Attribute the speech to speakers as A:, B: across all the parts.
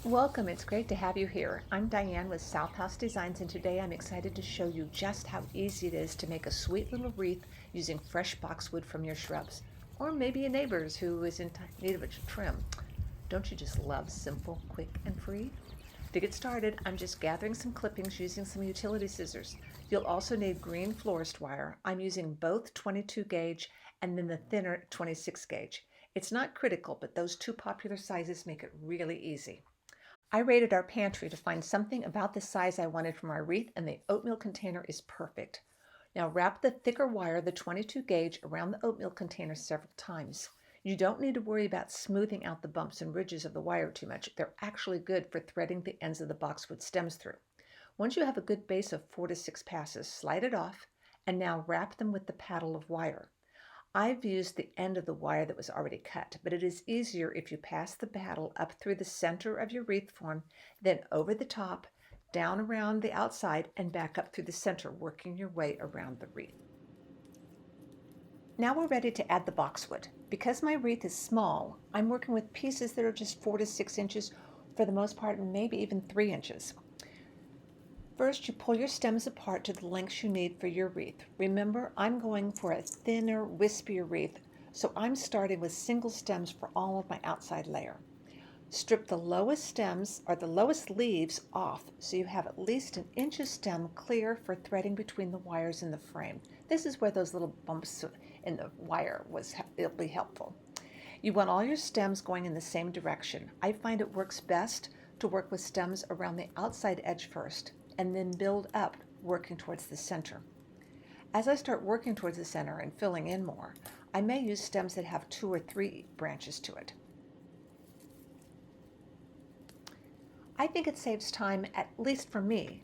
A: Welcome, it's great to have you here. I'm Diane with South House Designs, and today I'm excited to show you just how easy it is to make a sweet little wreath using fresh boxwood from your shrubs, or maybe a neighbor's who is in need of a trim. Don't you just love simple, quick, and free? To get started, I'm just gathering some clippings using some utility scissors. You'll also need green florist wire. I'm using both 22 gauge and then the thinner 26 gauge. It's not critical, but those two popular sizes make it really easy. I raided our pantry to find something about the size I wanted from our wreath, and the oatmeal container is perfect. Now wrap the thicker wire, the 22 gauge, around the oatmeal container several times. You don't need to worry about smoothing out the bumps and ridges of the wire too much. They're actually good for threading the ends of the boxwood stems through. Once you have a good base of 4 to 6 passes, slide it off, and now wrap them with the paddle of wire. I've used the end of the wire that was already cut, but it is easier if you pass the paddle up through the center of your wreath form, then over the top, down around the outside, and back up through the center, working your way around the wreath. Now we're ready to add the boxwood. Because my wreath is small, I'm working with pieces that are just 4 to 6 inches, for the most part, maybe even 3 inches. First, you pull your stems apart to the lengths you need for your wreath. Remember, I'm going for a thinner, wispier wreath, so I'm starting with single stems for all of my outside layer. Strip the lowest stems, or the lowest leaves, off so you have at least 1 inch of stem clear for threading between the wires in the frame. This is where those little bumps in the wire it'll be helpful. You want all your stems going in the same direction. I find it works best to work with stems around the outside edge first, and then build up, working towards the center. As I start working towards the center and filling in more, I may use stems that have 2 or 3 branches to it. I think it saves time, at least for me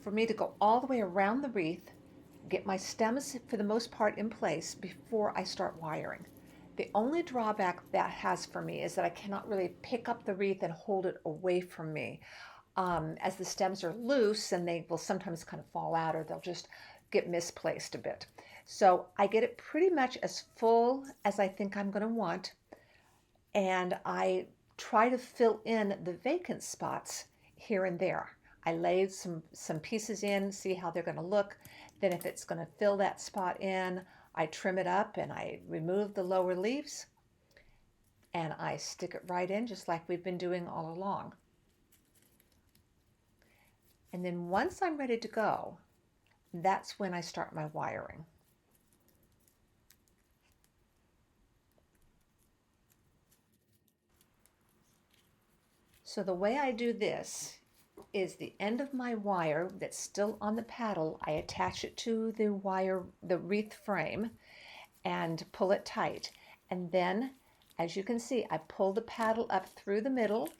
A: to go all the way around the wreath, get my stems for the most part in place before I start wiring. The only drawback that has for me is that I cannot really pick up the wreath and hold it away from me. As the stems are loose, and they will sometimes kind of fall out, or they'll just get misplaced a bit. So I get it pretty much as full as I think I'm going to want, and I try to fill in the vacant spots here and there. I lay some pieces in, see how they're going to look. Then if it's going to fill that spot in, I trim it up and I remove the lower leaves, and I stick it right in just like we've been doing all along. And then once I'm ready to go, that's when I start my wiring. So the way I do this is the end of my wire that's still on the paddle, I attach it to the wreath frame, and pull it tight. And then, as you can see, I pull the paddle up through the middle,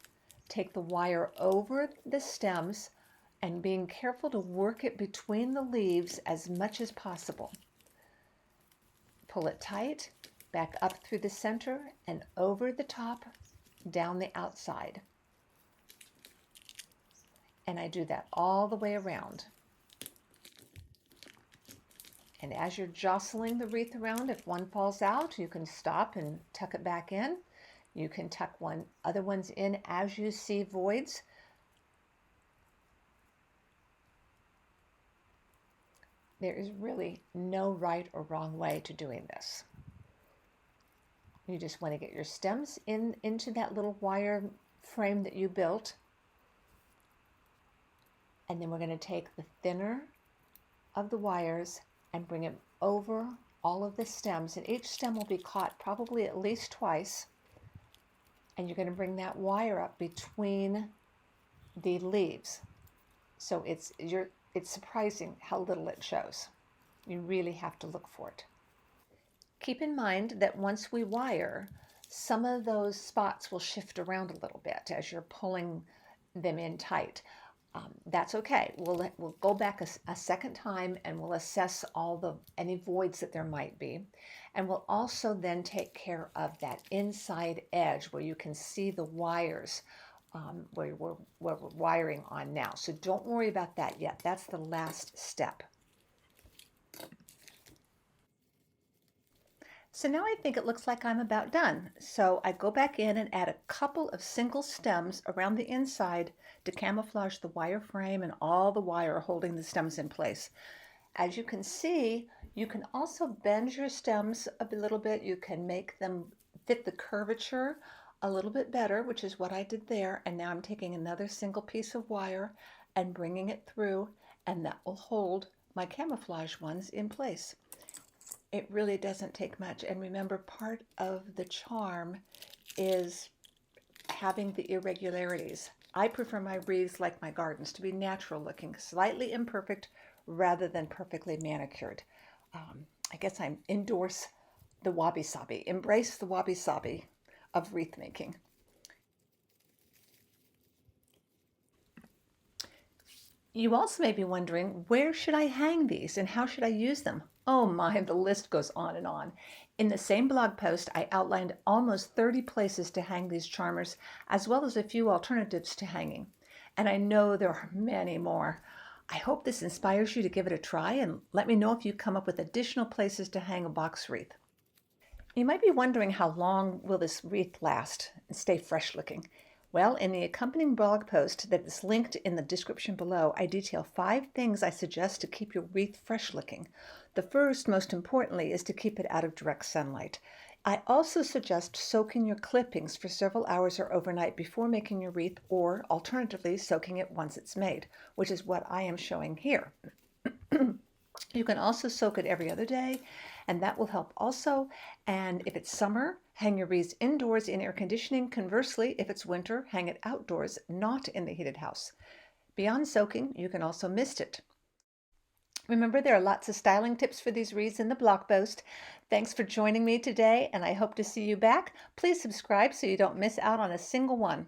A: take the wire over the stems, and being careful to work it between the leaves as much as possible. Pull it tight, back up through the center and over the top, down the outside. And I do that all the way around. And as you're jostling the wreath around, if one falls out, you can stop and tuck it back in. You can tuck other ones in as you see voids. There is really no right or wrong way to doing this. You just want to get your stems into that little wire frame that you built. And then we're going to take the thinner of the wires and bring it over all of the stems. And each stem will be caught probably at least twice. And you're going to bring that wire up between the leaves. So it's surprising how little it shows. You really have to look for it. Keep in mind that once we wire, some of those spots will shift around a little bit as you're pulling them in tight. That's okay. We'll go back a second time, and we'll assess any voids that there might be. And we'll also then take care of that inside edge where you can see the wires where we're wiring on now. So don't worry about that yet. That's the last step. So now I think it looks like I'm about done. So I go back in and add a couple of single stems around the inside to camouflage the wire frame and all the wire holding the stems in place. As you can see, you can also bend your stems a little bit. You can make them fit the curvature a little bit better, which is what I did there. And now I'm taking another single piece of wire and bringing it through, and that will hold my camouflage ones in place. It really doesn't take much. And remember, part of the charm is having the irregularities. I prefer my wreaths, like my gardens, to be natural looking, slightly imperfect rather than perfectly manicured. I guess I endorse the wabi-sabi, embrace the wabi-sabi of wreath making. You also may be wondering, where should I hang these and how should I use them? Oh my, the list goes on and on. In the same blog post, I outlined almost 30 places to hang these charmers, as well as a few alternatives to hanging. And I know there are many more. I hope this inspires you to give it a try, and let me know if you come up with additional places to hang a box wreath. You might be wondering, how long will this wreath last and stay fresh looking? Well, in the accompanying blog post that is linked in the description below, I detail 5 things I suggest to keep your wreath fresh looking. The first, most importantly, is to keep it out of direct sunlight. I also suggest soaking your clippings for several hours or overnight before making your wreath, or alternatively soaking it once it's made, which is what I am showing here. You can also soak it every other day, and that will help also. And if it's summer, hang your wreaths indoors in air conditioning. Conversely, if it's winter, hang it outdoors, not in the heated house. Beyond soaking, you can also mist it. Remember, there are lots of styling tips for these wreaths in the blog post. Thanks for joining me today, and I hope to see you back. Please subscribe so you don't miss out on a single one.